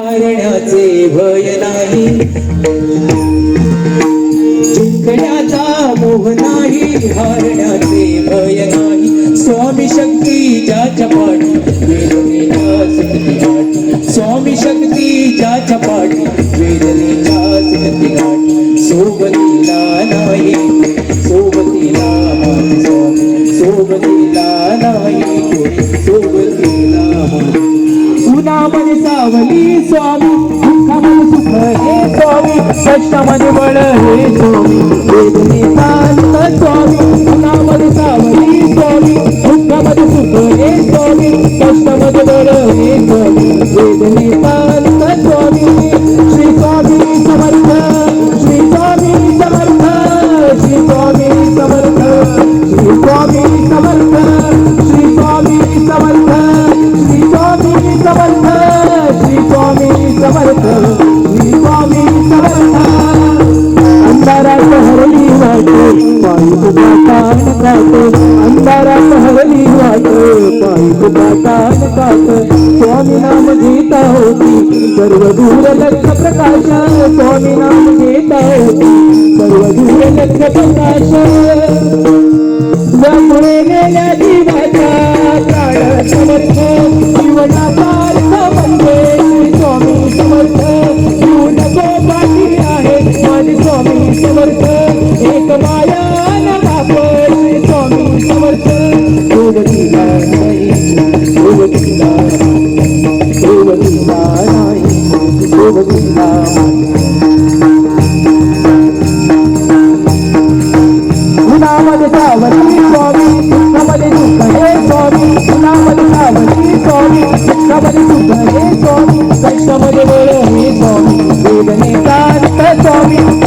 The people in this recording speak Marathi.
हारण्याचे भय नाही, जिंकण्याचा मोह नाही, हारण्याचे भय नाही. स्वामी शक्ती ज्याच्या पाठी, वेदनेच्या सिद्धी गाठी. स्वामी शक्ती ज्याच्या पाठी, वेदनेच्या सिद्धी गाठी. सोबतीला नाही, सोबतीला माझे स्वामी, सोबतीला नाही कोणी, सोबतीला माझे. उन्हामध्ये सावली स्वामी, दुःखामध्ये सुख हे स्वामी, कष्टामध्ये बळ हे स्वामी, वेदनेचा अंत स्वामी. उन्हामध्ये सावली स्वामी, दुःखामध्ये सुख हे स्वामी, कष्टामध्ये बळ हे स्वामी, वेदनेचा अंत स्वामी. श्री स्वामी समर्थ, श्री स्वामी समर्थ, श्री स्वामी समर्थ, श्री स्वामी समर्थ, श्री स्वामी समर्थ, श्री स्वामी समर्थ, श्री स्वामी समर्थ, श्री स्वामी समर्थ. अंधारात हरली वाट, पायी तुझा कान काट. अंधारात हरली वाट, पायी तुझा कान काट. स्वामी नाम घेता होती सर्व दूर लक्ष प्रकाश. स्वामी नाम घेता होती सर्व दूर लक्ष प्रकाश. व्यापुळे गेल्या जीवाचा प्राण समर्थ, जीवनाचा अर्थ म्हणजे श्री स्वामी समर्थ. जीव नको पाठी आहे माझे स्वामी समर्थ, एक माया न बाप श्री स्वामी समर्थ. सोबतीला नाही, सोबतीला, सोबतीला नाही, सोबतीला. उन्हामध्ये सावली स्वामी, दुःखामध्ये दुःख हे स्वामी. उन्हामध्ये सावली स्वामी, दुःखामध्ये दुःख हे स्वामी, कष्टामध्ये बळ हे स्वामी, वेदनेचा अंत स्वामी.